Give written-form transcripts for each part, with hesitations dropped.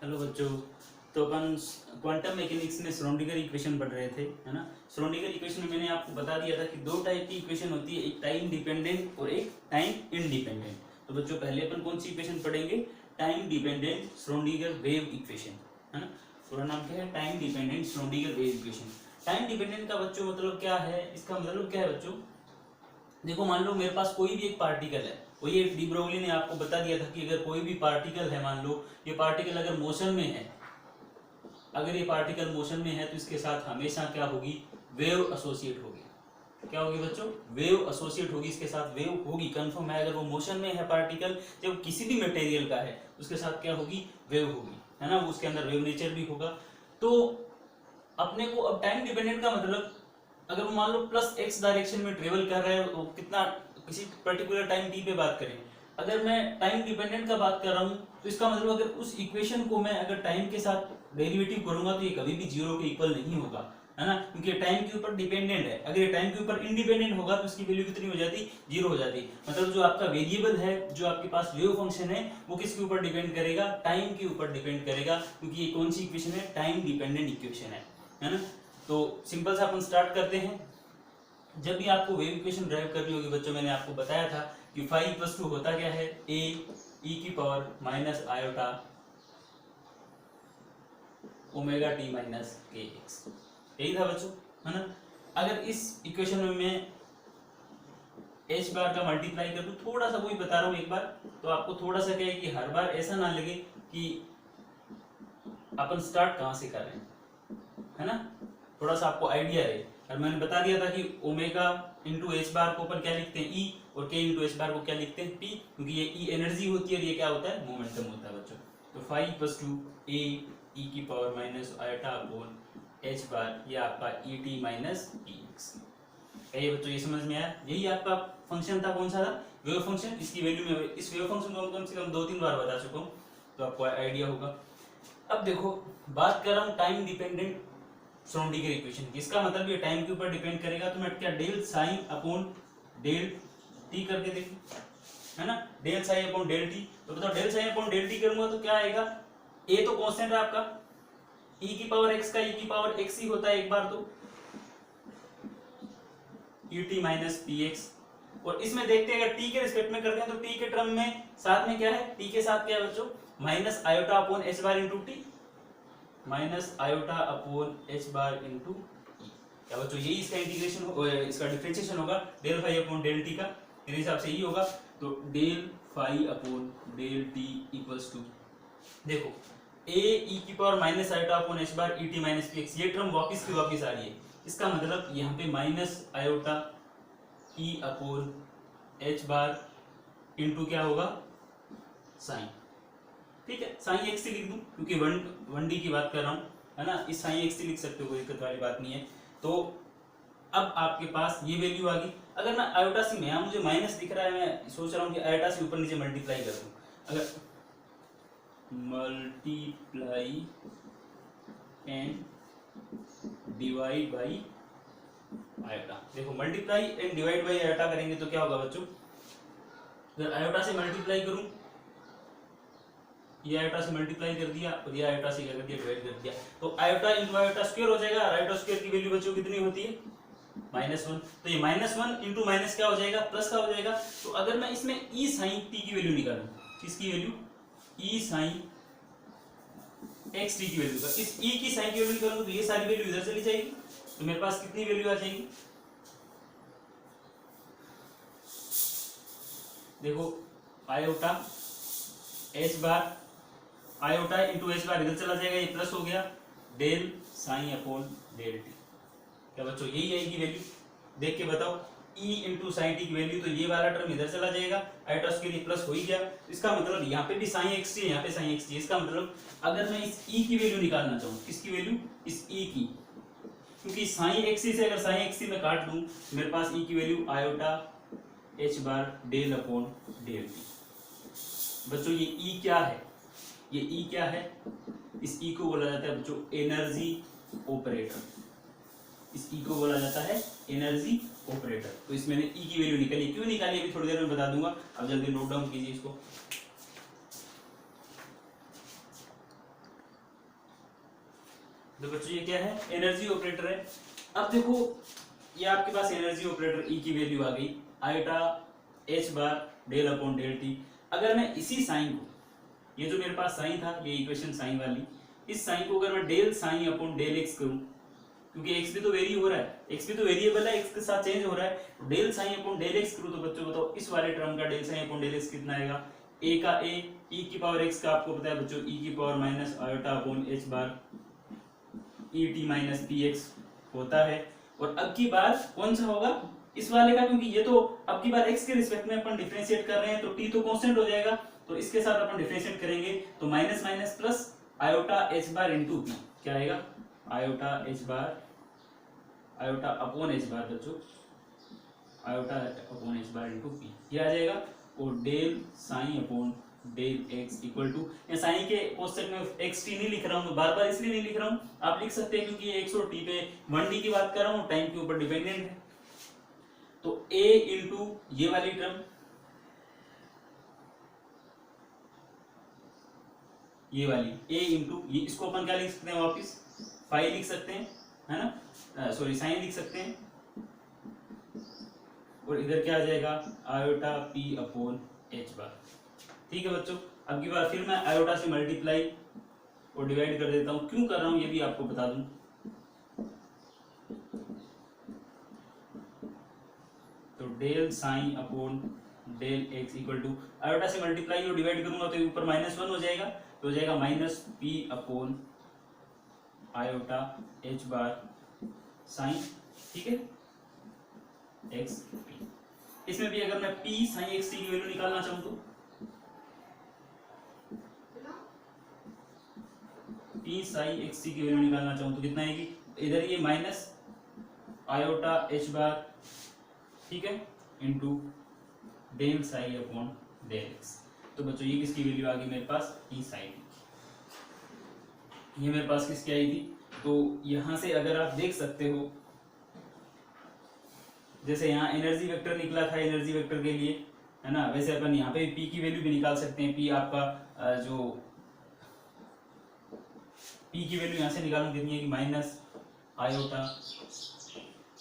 Hello बच्चों। तो अपन quantum mechanics में श्रोडिंगर इक्वेशन पढ़ रहे थे, है ना। श्रोडिंगर इक्वेशन में मैंने आपको बता दिया था कि दो टाइप की इक्वेशन होती है, एक टाइम डिपेंडेंट और एक टाइम इंडिपेंडेंट। तो बच्चों पहले अपन कौन सी इक्वेशन पढ़ेंगे? Time dependent Schrodinger wave equation, है ना। पूरा नाम क्या है? Time dependent Schrodinger wave equation. Time dependent का बच्चों मतलब क्या है? इसका मतलब क्या है बच्चों? देखो मान लो मेरे पास कोई भी एक पार्टिकल है, वो ये डी ब्रोगली ने आपको बता दिया था कि अगर कोई भी पार्टिकल है, मान लो ये पार्टिकल अगर मोशन में है, अगर ये पार्टिकल मोशन में है तो इसके साथ हमेशा क्या होगी? वेव एसोसिएट होगी। क्या होगी बच्चों? वेव एसोसिएट होगी, इसके साथ वेव होगी, कंफर्म है। अगर वो मोशन में है पार्टिकल, जब किसी भी मटेरियल का है, उसके साथ क्या होगी? वेव होगी, है ना। उसके अंदर वेव नेचर भी होगा। तो अपने को अब टाइम डिपेंडेंट का मतलब, अगर वो मान लो प्लस एक्स डायरेक्शन में ट्रेवल कर रहा है, वो कितना, किसी पर्टिकुलर टाइम टी पे बात करें, अगर मैं टाइम डिपेंडेंट का बात कर रहा हूँ, तो इसका मतलब अगर उस इक्वेशन को मैं अगर टाइम के साथ डेरिवेटिव करूंगा तो ये कभी भी जीरो के इक्वल नहीं होगा, है ना, क्योंकि टाइम के ऊपर डिपेंडेंट है। अगर ये टाइम के ऊपर इंडिपेंडेंट होगा तो इसकी वैल्यू कितनी हो जाती? जीरो हो जाती। मतलब जो आपका वेरिएबल है, जो आपके पास वेव फंक्शन है, वो किसके ऊपर डिपेंड करेगा? टाइम के ऊपर डिपेंड करेगा, क्योंकि ये कौन सी इक्वेशन है? टाइम डिपेंडेंट इक्वेशन है ना। तो सिंपल सा अपन स्टार्ट करते हैं। जब भी आपको वेव इक्वेशन ड्राइव करनी होगी बच्चों, मैंने आपको बताया था कि फाई इक्वल्स टू होता क्या है? ए ई की power minus iota omega T minus के एक्स, यही था बच्चों, है ना। अगर इस इक्वेशन में मैं एच बार का मल्टीप्लाई कर दूं, थोड़ा सा वही बता रहा हूँ एक बार, तो आपको थोड़ा सा क्या है कि हर बार ऐसा ना लगे कि अपन स्टार्ट कहाँ से कर रहे हैं, है ना। थोड़ा सा आपको आइडिया रहे। और मैंने बता दिया था कि ओमेगा इंटू एच बार को अपन क्या लिखते हैं? ई, और के इंटू एच बार को क्या लिखते हैं? पी, क्योंकि ये ई एनर्जी होती है और ये क्या होता है? मोमेंटम होता है बच्चों। तो five equals to A E की power minus iota upon H bar, ये आपका E T minus P X. ये बच्चों ये समझ में आया? यही आपका फंक्शन था, कौन सा था? Wave function. इसकी वैल्यू में, इस वेव फंक्शन को कम से कम 2-3 बार बता चुका हूँ, तो आपको आइडिया होगा। अब देखो, बात कर रहा हूँ टाइम डिपेंडेंट श्रोडिंगर इक्वेशन की। इसका मतलब ये टाइम के ऊपर डिपेंड करेगा, तो मैं क्या del sign upon del t करके देखूं, है ना। Del sign upon del t, तो बताओ del sign upon del t करूंगा तो क्या आएगा? ए तो कांस्टेंट है आपका, ई की पावर एक्स का ई की पावर एक्स ही होता है एक बार, तो E T minus P x. और इसमें देखते हैं अगर टी के रिस्पेक्ट में करते हैं तो टी के टर्म में साथ में क्या है? टी के साथ क्या है बच्चों? Minus iota upon H bar into T, minus iota upon H bar into E. क्या बच्चों यही इसका इंटीग्रेशन, इसका डिफरेंशिएशन होगा del phi upon del T का, मेरे हिसाब से यही होगा। तो del phi upon del T equals to, देखो ए ई की power minus iota upon H bar E T minus P X, ये टर्म वापिस की वापिस आ रही है। इसका मतलब यहाँ पे minus iota E upon H bar into क्या होगा? साइन। ठीक है, साइन एक्स लिख दूं क्योंकि वन डी की बात कर रहा हूँ, है ना। इस साइन एक्स लिख सकते हो, कोई दिक्कत वाली बात नहीं है। तो अब आपके पास ये वैल्यू आ गई। अगर मैं आयोटा सी में, यहाँ मुझे माइनस दिख रहा है, मैं सोच रहा हूँ कि आयोटा से ऊपर नीचे मल्टीप्लाई कर दूं। अगर multiply and divide by iota, देखो multiply and divide by iota करेंगे तो क्या होगा बच्चों? अगर आयोटा से मल्टीप्लाई करूं, ये आयोटा से मल्टीप्लाई कर दिया और ये आयोटा से क्या कर दिया? डिवाइड कर दिया, तो आयोटा इंटू आयोटा स्क्वायर हो जाएगा। आयोटा स्क्वायर की वैल्यू बच्चों कितनी होती है? -1। तो ये -1 इंटू माइनस क्या हो जाएगा? प्लस का हो जाएगा। तो अगर मैं इसमें ई साइन टी की वैल्यू निकालूं, किसकी वैल्यू? ई साइन एक्स टी की वैल्यू का, इस ई की साइन की वैल्यू निकालूं तो ये सारी वैल्यू इधर चली जाएगी, तो मेरे पास कितनी वैल्यू आ जाएगी? देखो iota H bar, iota into h bar इधर चला जाएगा, ये प्लस हो गया, del sign upon del t. क्या बच्चों यही आएगी वैल्यू? देख के बताओ, ई इंटू साइन टी की वैल्यू, तो ये वाला टर्म इधर चला जाएगा, आयोटा के लिए प्लस हो ही गया। इसका मतलब यहाँ पे भी साइन एक्स टी, यहाँ पे साइन एक्स टी। इसका मतलब अगर मैं इस ई की वैल्यू निकालना चाहूँ, किसकी वैल्यू? इस ई की, क्योंकि साइन एक्स से अगर साइन एक्स मैं काट दूं, मेरे पास ई की value iota H bar del upon del T. बच्चों ये ई क्या है? ये ई क्या है? इस ई को बोला जाता है बच्चों एनर्जी ऑपरेटर। इस ई को बोला जाता है एनर्जी ऑपरेटर। तो इसमें मैंने ई की वैल्यू निकाली, क्यों निकाली अभी थोड़ी देर में बता दूंगा, अब जल्दी नोट डाउन कीजिए इसको। तो बच्चों ये क्या है, एनर्जी ऑपरेटर है। अब देखो ये आपके पास एनर्जी ऑपरेटर ई की वैल्यू आ गई, iota H bar del upon del T. अगर मैं इसी साइन को, ये जो मेरे पास साइन था, ये इक्वेशन साइन वाली, इस साइन को अगर मैं del sign upon del x करूं, क्योंकि एक्स भी तो वेरी हो रहा है, एक्स भी तो वेरिएबल है, एक्स के साथ चेंज हो रहा है, तो del sign upon del x करूं, तो बच्चों बताओ इस वाले टर्म का del sign upon del x कितना आएगा, ए का ए, ई की पावर एक्स का आपको पता है बच्चों ई की power minus iota upon H bar E T minus P X होता है। और अब की बार कौन सा होगा, इस वाले का, क्योंकि ये तो अब की बार x के रिस्पेक्ट में अपन डिफरेंशिएट कर रहे हैं, तो t तो कांस्टेंट हो जाएगा, तो इसके साथ अपन डिफरेंशिएट करेंगे, तो minus minus plus iota h bar into p, क्या आएगा, iota h bar, iota upon h bar बच्चों, iota upon h bar into p, ये आ जाएगा। और del sign upon del x equal to, या साइन के कोष्ठक में x t नहीं लिख रहा हूं, तो बार बार इसलिए नहीं लिख रहा हूं, आप लिख सकते हैं क्योंकि ये x और t पे 1d की बात कर रहा हूं, टाइम के ऊपर डिपेंडेंट है। तो a इंटू ये वाली टर्म, ये वाली a इंटू ये, इसको अपन क्या लिख सकते हैं वापिस, फाई लिख सकते हैं, है ना, सॉरी साइन लिख सकते हैं, और इधर क्या आ जाएगा, आयोटा p अपॉन h बार। ठीक है बच्चों, अब की बार फिर मैं आयोटा से मल्टीप्लाई और डिवाइड कर देता हूं, क्यों कर रहा हूं ये भी आपको बता दूं। तो del sign upon del X equal to, iota से मल्टीप्लाई और डिवाइड करूंगा तो ऊपर -1 हो जाएगा, तो हो जाएगा minus P upon iota H bar psi, ठीक है, एक्स पी। इसमें भी अगर मैं पी साइन एक्स टी की वैल्यू निकालना चाहूं तो पी साइन एक्स टी की वैल्यू निकालना चाहूं तो कितना आएगी, इधर ये माइनस आयोटा एच बार, ठीक है, into del sign upon del x. तो बच्चों ये किसकी वैल्यू आ गई मेरे पास, पी साइन, ये मेरे पास किसकी आई थी। तो यहां से अगर आप देख सकते हो, जैसे यहाँ एनर्जी वेक्टर निकला था एनर्जी वेक्टर के लिए, है ना, वैसे अपन यहाँ पे पी की वैल्यू भी निकाल सकते हैं। पी आपका जो पी की वैल्यू यहाँ से निकालूं कितनी है कि minus iota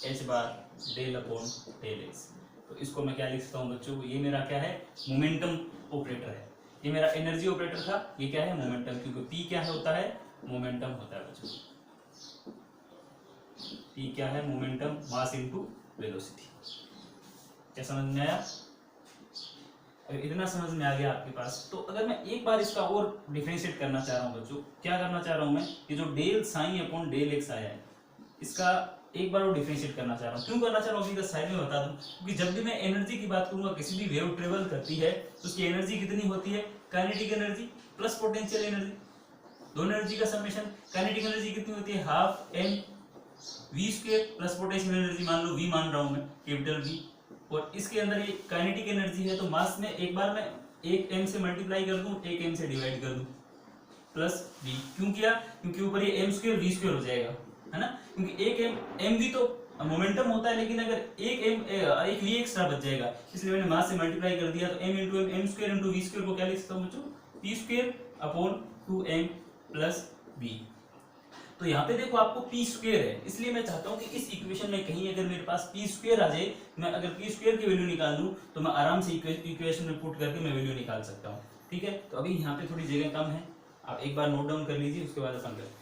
H bar del upon del x. तो इसको मैं क्या लिख सकता हूँ बच्चों, ये मेरा क्या है, मोमेंटम ऑपरेटर है। ये मेरा एनर्जी ऑपरेटर था, ये क्या है, मोमेंटम, क्योंकि पी क्या है होता है, मोमेंटम होता है बच्चों। पी क्या है, मोमेंटम, मास इनटू वेलोसिटी। क्या समझ में आया? अगर इतना समझ में आ गया आपके पास, तो अगर मैं एक बार इसका और डिफरेंशिएट करना चाह रहा हूँ बच्चों, क्या करना चाह रहा हूँ मैं, ये जो del sign upon del x आया है, इसका एक बार और डिफरेंशिएट करना चाह रहा हूँ। क्यों करना चाह रहा हूँ अभी साइड में बता दूं, क्योंकि जब भी मैं एनर्जी की बात करूंगा, किसी भी वेव ट्रेवल करती है तो उसकी एनर्जी कितनी होती है, kinetic energy plus potential energy, दोनों एनर्जी का समेशन। काइनेटिक एनर्जी कितनी होती है, half m v square plus potential energy मान लो वी मान रहा हूं मैं, कैपिटल वी, और इसके अंदर ये काइनेटिक एनर्जी है, तो मास में एक बार मैं एक एम से मल्टीप्लाई कर दूं, एक एम से डिवाइड कर दूं, प्लस वी। क्यों किया, क्योंकि ऊपर ये एम स्क्वायर वी स्क्वायर हो जाएगा, है ना, क्योंकि एक एम वी तो मोमेंटम होता है, लेकिन अगर एक वी एक्स्ट्रा बच जाएगा, इसलिए मैंने मास से मल्टीप्लाई कर दिया। तो m into m square into v square को क्या लिख सकता हूँ बच्चों, p square upon 2m plus v. तो यहाँ पे देखो आपको पी स्क्वायर है, इसलिए मैं चाहता हूँ कि इस इक्वेशन में कहीं अगर मेरे पास पी स्क्वायर आ जाए, मैं अगर पी स्क्वायर की वैल्यू निकाल लूँ तो मैं आराम से इक्वेशन में पुट करके मैं वैल्यू निकाल सकता हूँ। ठीक है, तो अभी यहाँ पे थोड़ी जगह कम है, आप एक बार नोट डाउन कर लीजिए, उसके बाद अपन करते हैं।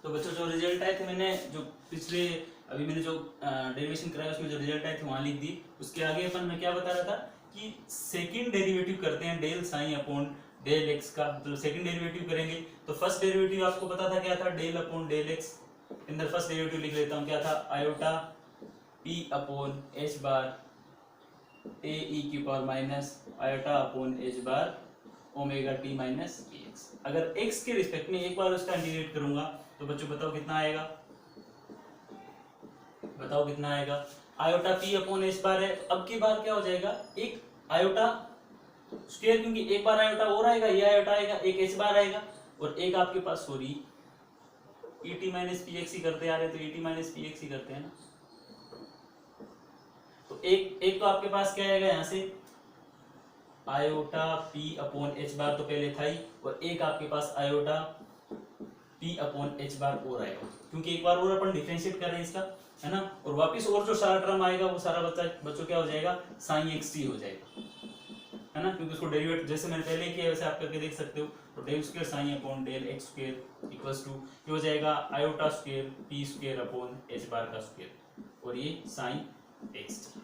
तो बच्चों जो रिजल्ट आए थे, मैंने जो पिछले अभी मैंने जो डेरिवेशन कराया उसमें जो रिजल्ट आए थे वहां लिख दी। उसके आगे अपन मैं क्या बता रहा था कि सेकंड डेरिवेटिव करते हैं del sign upon del x का, मतलब सेकंड डेरिवेटिव करेंगे। तो फर्स्ट डेरिवेटिव आपको पता था क्या था, डेल अपॉन डेल एक्स। अंदर फर्स्ट डेरिवेटिव लिख लेता हूँ, क्या था, iota P upon H bar A E की power minus iota upon H bar omega T minus X. अगर एक्स के रिस्पेक्ट में एक बार उसका इंटीग्रेट करूंगा तो बच्चों बताओ कितना आएगा, बताओ कितना आएगा, आयोटा पी अपॉन एच बार है। तो अब की बार क्या हो जाएगा, एक आयोटा स्क्वायर, क्योंकि एक बार आयोटा और आएगा, ये आयोटा आएगा, एक एच बार आएगा, और एक आपके पास sorry E T minus P X ही करते आ रहे, तो E T minus P X ही करते हैं ना। तो एक तो आपके पास क्या आएगा यहाँ से आयोटा पी अपॉन एच बार तो पहले था ही, और एक आपके पास आयोटा पी अपॉन एच बार और आएगा, क्योंकि एक बार और अपन डिफरेंशिएट कर रहे हैं इसका, है ना। और वापस और जो सारा टर्म आएगा वो सारा बच्चों क्या हो जाएगा, साइन एक्स टी हो जाएगा, है ना, क्योंकि उसको डेरिवेट जैसे मैंने पहले किया वैसे आप करके देख सकते हो। तो del square sign upon del x square equals to ये हो जाएगा iota square P square upon H bar का स्क्वायर, और ये साइन एक्स टी,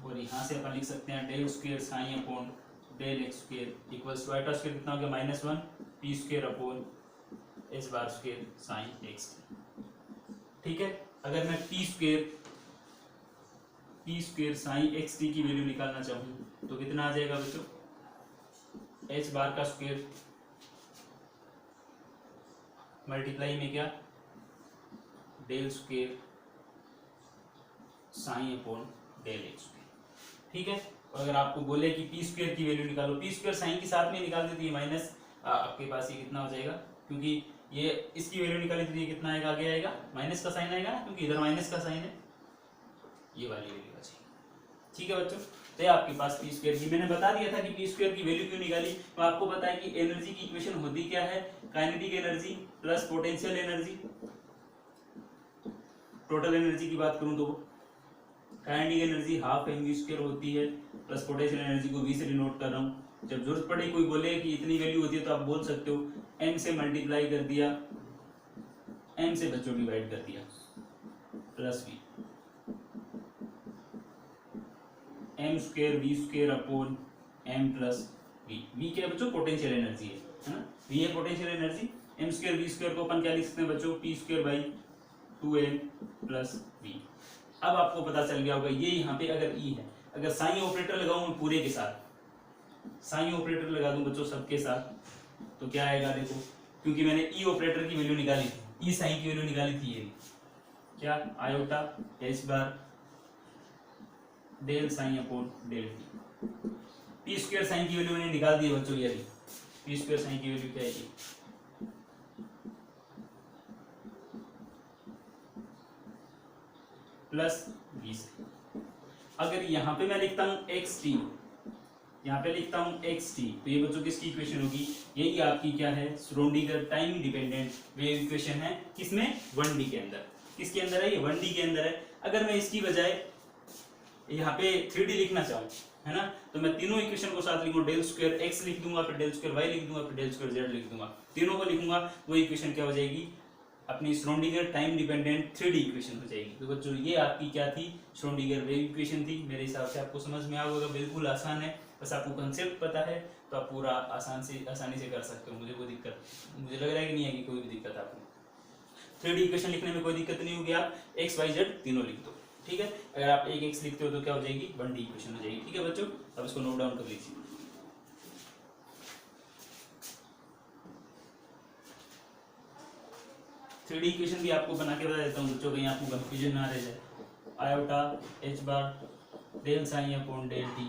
और यहाँ से अपन लिख सकते हैं del square sign upon del x square equals to iota square कितना हो गया -1 p square upon H bar square sine x t. ठीक है, अगर मैं p square sine x T की वैल्यू निकालना चाहूँ तो कितना आ जाएगा बच्चों, एच बार का स्क्वायर मल्टीप्लाई में क्या del square sign upon del x square. ठीक है, और अगर आपको बोले कि पी स्क्वायर की वैल्यू निकालो, पी स्क्वायर साइन के साथ में निकाल देती है माइनस, आपके पास ये कितना हो जाएगा, क्योंकि ये इसकी वैल्यू निकाली तो ये कितना आएगा, आगे आएगा माइनस का साइन आएगा ना, क्योंकि इधर माइनस का साइन है, ये वाली वैल्यू आ जाएगी। ठीक है बच्चों, तो ये आपके पास पी स्क्वायर की मैंने बता दिया था कि पी स्क्वायर की वैल्यू क्यों निकाली, तो आपको पता है कि एनर्जी की इक्वेशन होती क्या है, kinetic energy plus potential energy. Total energy की बात करूं तो kinetic energy half m v square होती है, प्लस पोटेंशियल एनर्जी को वी से डिनोट कर रहा हूँ। जब जरूरत पड़े कोई बोले कि इतनी वैल्यू होती है तो आप बोल सकते हो एम से मल्टीप्लाई कर दिया, एम से बच्चों डिवाइड कर दिया, plus v m square v square upon m plus v. V क्या बच्चों, पोटेंशियल एनर्जी है ना, वी है potential energy. M square v square को अपन क्या लिख सकते हैं बच्चों, p square by 2m plus v. अब आपको पता चल गया होगा ये यहाँ पे अगर ई है, अगर साइन ऑपरेटर लगाऊं मैं पूरे के साथ, साइन ऑपरेटर लगा दूं बच्चों सबके साथ, तो क्या आएगा देखो, क्योंकि मैंने ई ऑपरेटर की वैल्यू निकाली थी, ई साइन की वैल्यू निकाली थी, ये क्या iota H bar del sign upon del T. P square psi की वैल्यू मैंने निकाल दी है बच्चों, ये पी स्क्वायर साइन की वैल्यू क्या है, प्लस 20। अगर यहाँ पे मैं लिखता हूँ एक्स टी, यहाँ पे लिखता हूँ एक्स टी, तो ये बच्चों किसकी इक्वेशन होगी, यही आपकी क्या है, Schrodinger time dependent wave equation है, किसमें 1D के अंदर। किसके अंदर है ये, 1D के अंदर है। अगर मैं इसकी बजाय यहाँ पे 3D लिखना चाहूँ, है ना, तो मैं तीनों इक्वेशन को साथ लिखूंगा, डेल स्क्वायर एक्स लिख दूंगा, फिर डेल स्क्वायर वाई लिख दूंगा, फिर डेल स्क्वायर जेड लिख दूंगा, तीनों को लिखूंगा, वो इक्वेशन क्या हो जाएगी, अपनी Schrodinger time dependent 3D equation हो जाएगी। तो बच्चों ये आपकी क्या थी, श्रोडिंगर वेव इक्वेशन थी। मेरे हिसाब से आपको समझ में आ होगा, बिल्कुल आसान है, बस आपको कंसेप्ट पता है तो आप पूरा आसानी से कर सकते हो। मुझे लग रहा है कि नहीं है कि कोई भी दिक्कत आपको, 3D इक्वेशन लिखने में कोई दिक्कत नहीं होगी। आप एक्स वाई जेड तीनों लिख दो, ठीक है। अगर आप एक एक्स लिखते हो तो क्या हो जाएगी, 1D इक्वेशन हो जाएगी। ठीक है बच्चों, अब इसको नोट डाउन कर लीजिए। थ्री डी इक्वेशन भी आपको बना के बता देता हूँ बच्चों, कहीं आपको कंफ्यूजन ना रह जाए। Iota H bar del sign upon del T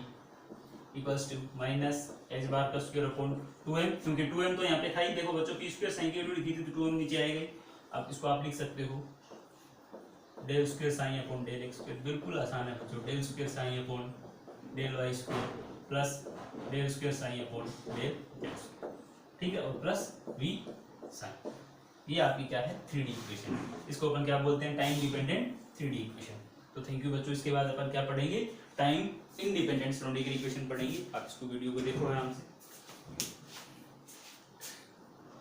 equals to minus H bar का स्क्वायर अपॉन 2m, क्योंकि 2m तो यहाँ पे था ही। देखो बच्चों, पी स्क्वायर साइन की वैल्यू लिखी थी तो 2m नीचे आएगा। आप इसको आप लिख सकते हो del square sign upon del x square, बिल्कुल आसान है बच्चों। Del square sign upon del y square plus del square sign upon del x, ठीक है, और प्लस वी साइन। ये आपकी क्या है, 3D इक्वेशन। इसको अपन क्या बोलते हैं, टाइम डिपेंडेंट 3D इक्वेशन। तो थैंक यू बच्चों। इसके बाद अपन क्या पढ़ेंगे, टाइम इंडिपेंडेंट श्रोडिंगर इक्वेशन पढ़ेंगे। आप इसको वीडियो को देखो आराम से।